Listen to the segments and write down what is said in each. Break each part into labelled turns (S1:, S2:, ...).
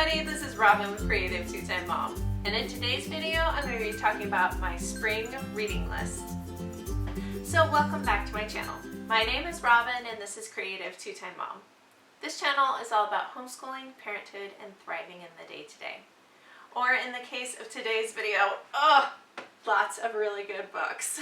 S1: everybody, this is Robin with Creative2xmom, and in today's video I'm going to be talking about my spring reading list. So welcome back to my channel. My name is Robin and this is Creative2xmom. This channel is all about homeschooling, parenthood, and thriving in the day-to-day. Or in the case of today's video, lots of really good books.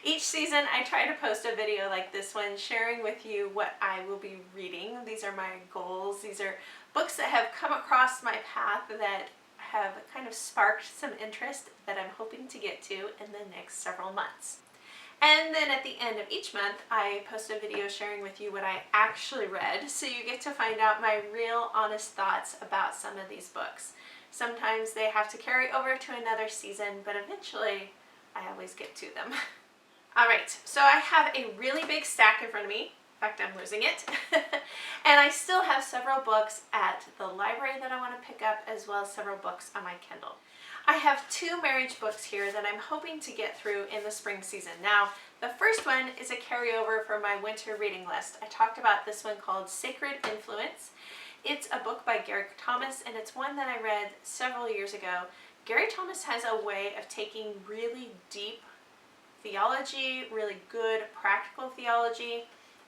S1: Each season I try to post a video like this one sharing with you what I will be reading. These are my goals. These are books that have come across my path that have kind of sparked some interest that I'm hoping to get to in the next several months. And then at the end of each month I post a video sharing with you what I actually read, so you get to find out my real honest thoughts about some of these books. Sometimes they have to carry over to another season, but eventually I always get to them. Alright, so I have a really big stack in front of me. In fact, I'm losing it. And I still have several books at the library that I want to pick up, as well as several books on my Kindle. I have two marriage books here that I'm hoping to get through in the spring season. Now, the first one is a carryover from my winter reading list. I talked about this one called Sacred Influence. It's a book by Gary Thomas, and it's one that I read several years ago. Gary Thomas has a way of taking really deep theology, really good practical theology,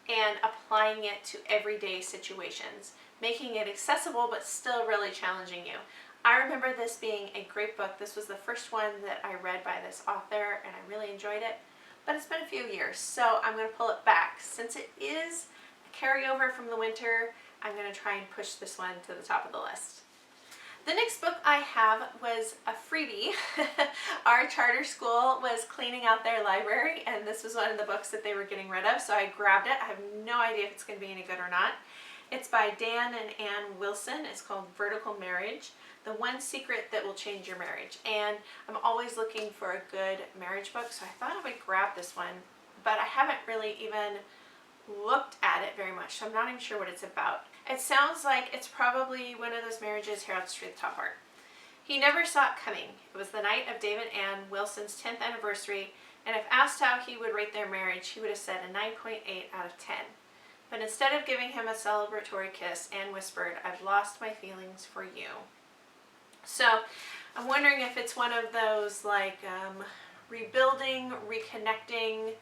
S1: and applying it to everyday situations, making it accessible but still really challenging you. I remember this being a great book. This was the first one that I read by this author, and I really enjoyed it, but it's been a few years, so I'm going to pull it back. Since it is a carryover from the winter, I'm going to try and push this one to the top of the list. The next book I have was a freebie. Our charter school was cleaning out their library, and this was one of the books that they were getting rid of, so I grabbed it. I have no idea if it's going to be any good or not. It's by Dan and Ann Wilson. It's called Vertical Marriage: The One Secret That Will Change Your Marriage. And I'm always looking for a good marriage book, so I thought I would grab this one, but I haven't really even looked at it very much, so I'm not even sure what it's about. It sounds like it's probably one of those marriages. Here, I'll just read the top part. He never saw it coming. It was the night of David and Ann Wilson's 10th anniversary, and if asked how he would rate their marriage, he would have said a 9.8 out of 10. But instead of giving him a celebratory kiss, Ann whispered, "I've lost my feelings for you." So I'm wondering if it's one of those like rebuilding, reconnecting.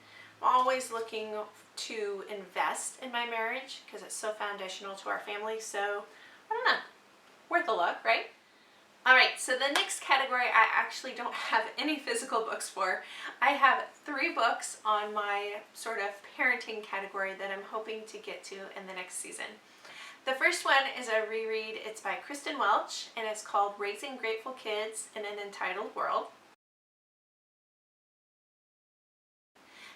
S1: I'm always looking to invest in my marriage because it's so foundational to our family, so I don't know, worth a look, right? Alright, so the next category I actually don't have any physical books for. I have 3 books on my sort of parenting category that I'm hoping to get to in the next season. The first one is a reread. It's by Kristen Welch, and it's called Raising Grateful Kids in an Entitled World.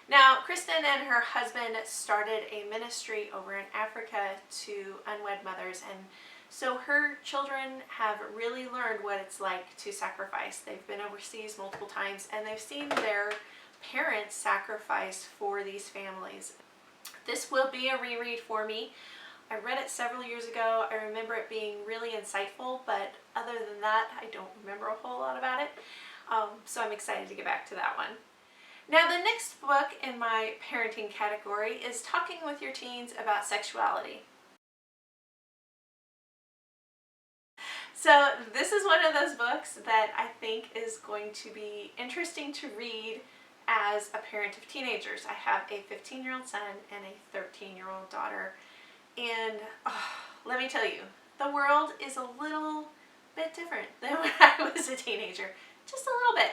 S1: Now, Kristen and her husband started a ministry over in Africa to unwed mothers, and so her children have really learned what it's like to sacrifice. They've been overseas multiple times, and they've seen their parents sacrifice for these families. This will be a reread for me. I read it several years ago. I remember it being really insightful, but other than that, I don't remember a whole lot about it. So I'm excited to get back to that one. Now, the next book in my parenting category is Talking with Your Teens About Sexuality. So this is one of those books that I think is going to be interesting to read as a parent of teenagers. I have a 15-year-old son and a 13-year-old daughter, and let me tell you, the world is a little bit different than when I was a teenager. Just a little bit.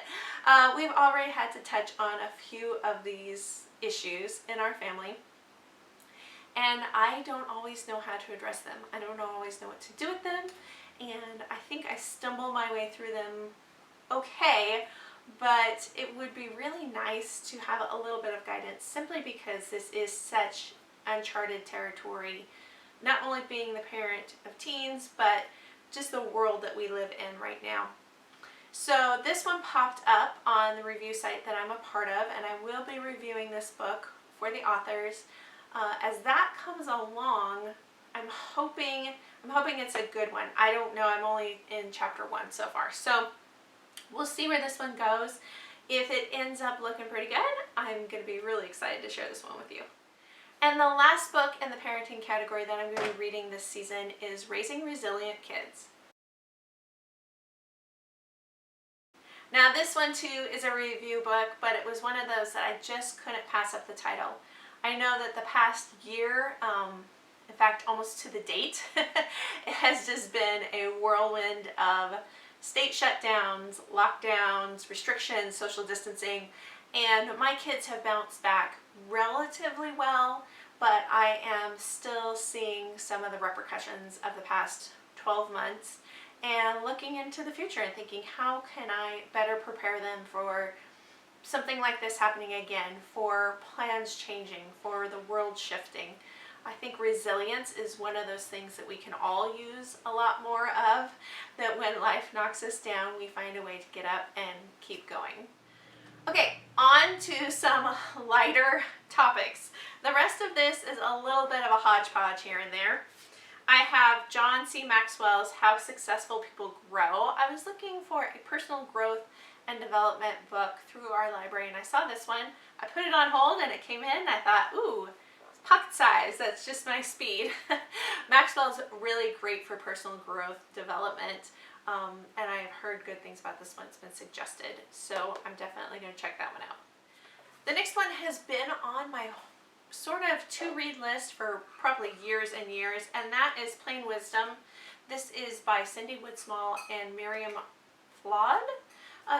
S1: We've already had to touch on a few of these issues in our family, and I don't always know how to address them. I don't always know what to do with them, and I think I stumble my way through them okay, but it would be really nice to have a little bit of guidance, simply because this is such uncharted territory, not only being the parent of teens, but just the world that we live in right now. So this one popped up on the review site that I'm a part of, and I will be reviewing this book for the authors. As that comes along, I'm hoping it's a good one. I don't know, I'm only in chapter 1 so far, so we'll see where this one goes. If it ends up looking pretty good, I'm going to be really excited to share this one with you. And the last book in the parenting category that I'm going to be reading this season is Raising Resilient Kids. Now this one too is a review book, but it was one of those that I just couldn't pass up the title. I know that the past year, in fact almost to the date, it has just been a whirlwind of state shutdowns, lockdowns, restrictions, social distancing, and my kids have bounced back relatively well, but I am still seeing some of the repercussions of the past 12 months and looking into the future and thinking, how can I better prepare them for something like this happening again, for plans changing, for the world shifting. I think resilience is one of those things that we can all use a lot more of, that when life knocks us down, we find a way to get up and keep going. Okay, on to some lighter topics. The rest of this is a little bit of a hodgepodge here and there. I have John C. Maxwell's How Successful People Grow. I was looking for a personal growth and development book through our library, and I saw this one. I put it on hold and it came in and I thought, ooh, it's pocket size, that's just my speed. Maxwell's really great for personal growth development, and I have heard good things about this one. It's been suggested, so I'm definitely going to check that one out. The next one has been on my sort of to-read list for probably years and years, and that is Plain Wisdom. This is by Cindy Woodsmall and Miriam Flawed.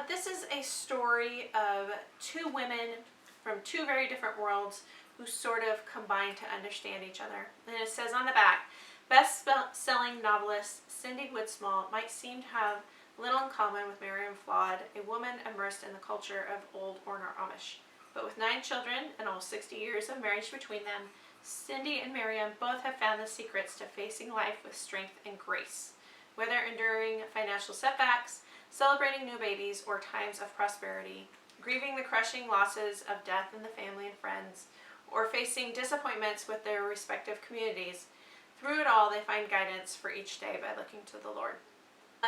S1: This is a story of two women from two very different worlds who sort of combine to understand each other. And it says on the back, best-selling novelist Cindy Woodsmall might seem to have little in common with Miriam Flawed, a woman immersed in the culture of old Orner Amish. But with 9 children and almost 60 years of marriage between them, Cindy and Miriam both have found the secrets to facing life with strength and grace. Whether enduring financial setbacks, celebrating new babies, or times of prosperity, grieving the crushing losses of death in the family and friends, or facing disappointments with their respective communities, through it all they find guidance for each day by looking to the Lord.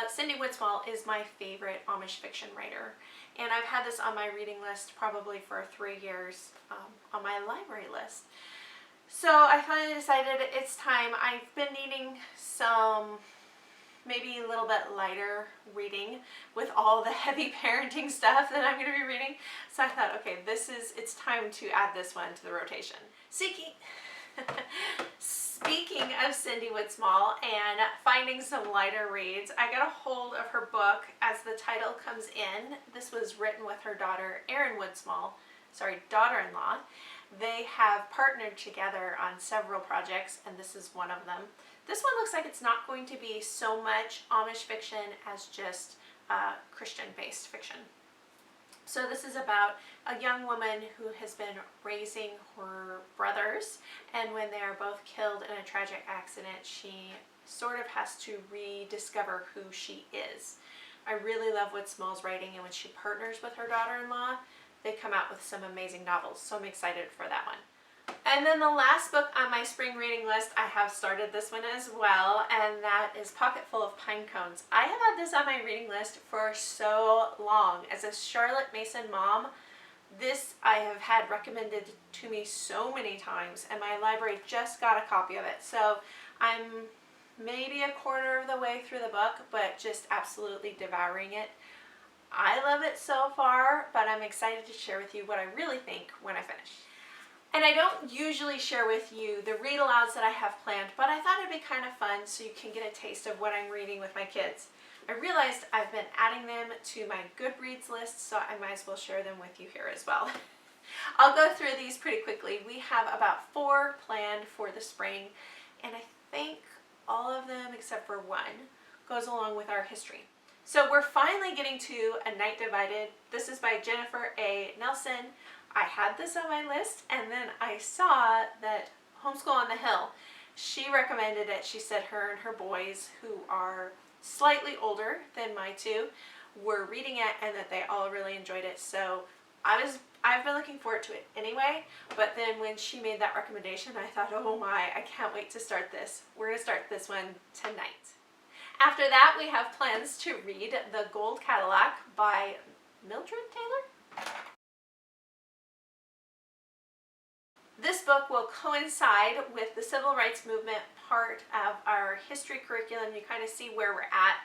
S1: Cindy Woodsmall is my favorite Amish fiction writer, and I've had this on my reading list probably for 3 years, on my library list. So I finally decided it's time. I've been needing some maybe a little bit lighter reading with all the heavy parenting stuff that I'm going to be reading. So I thought, okay, it's time to add this one to the rotation. Speaking of Cindy Woodsmall and finding some lighter reads, I got a hold of her book as the title comes in. This was written with her daughter, daughter-in-law. They have partnered together on several projects, and this is one of them. This one looks like it's not going to be so much Amish fiction as just Christian-based fiction. So this is about a young woman who has been raising her brothers, and when they are both killed in a tragic accident, she sort of has to rediscover who she is. I really love Woodsmall's writing, and when she partners with her daughter-in-law, they come out with some amazing novels, so I'm excited for that one. And then the last book on my spring reading list, I have started this one as well, and that is Pocketful of Pine Cones. I have had this on my reading list for so long. As a Charlotte Mason mom, this I have had recommended to me so many times, and my library just got a copy of it. So I'm maybe a quarter of the way through the book, but just absolutely devouring it. I love it so far, but I'm excited to share with you what I really think when I finish. And I don't usually share with you the read-alouds that I have planned, but I thought it'd be kind of fun so you can get a taste of what I'm reading with my kids. I realized I've been adding them to my Goodreads list, so I might as well share them with you here as well. I'll go through these pretty quickly. We have about 4 planned for the spring, and I think all of them except for one goes along with our history. So we're finally getting to A Night Divided. This is by Jennifer A. Nelson. I had this on my list, and then I saw that Homeschool on the Hill, she recommended it. She said her and her boys, who are slightly older than my 2, were reading it and that they all really enjoyed it. So I've been looking forward to it anyway, but then when she made that recommendation, I thought, oh my, I can't wait to start this. We're going to start this one tonight. After that, we have plans to read The Gold Cadillac by Mildred Taylor. This book will coincide with the civil rights movement part of our history curriculum. You kind of see where we're at.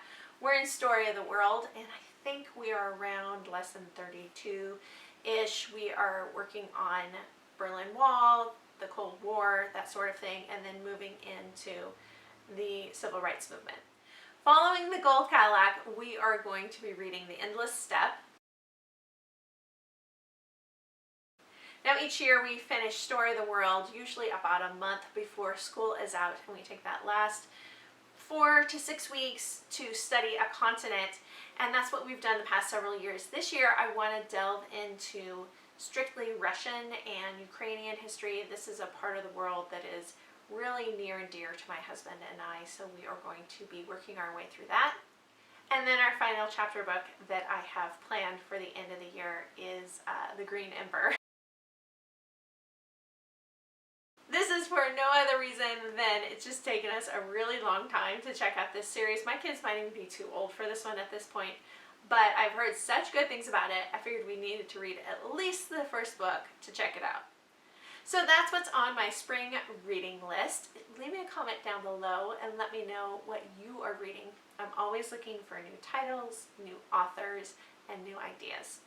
S1: We're in Story of the World, and I think we are around lesson 32-ish. We are working on Berlin Wall, the Cold War, that sort of thing, and then moving into the Civil Rights Movement. Following the Gold Cadillac, we are going to be reading The Endless Step. Now each year we finish Story of the World, usually about a month before school is out, and we take that last 4 to 6 weeks to study a continent, and that's what we've done the past several years. This year I want to delve into strictly Russian and Ukrainian history. This is a part of the world that is really near and dear to my husband and I, so we are going to be working our way through that. And then our final chapter book that I have planned for the end of the year is The Green Ember. This is for no other reason than it's just taken us a really long time to check out this series. My kids might even be too old for this one at this point, but I've heard such good things about it, I figured we needed to read at least the first book to check it out. So that's what's on my spring reading list. Leave me a comment down below and let me know what you are reading. I'm always looking for new titles, new authors, and new ideas.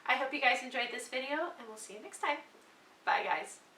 S1: I hope you guys enjoyed this video, and we'll see you next time. Bye, guys.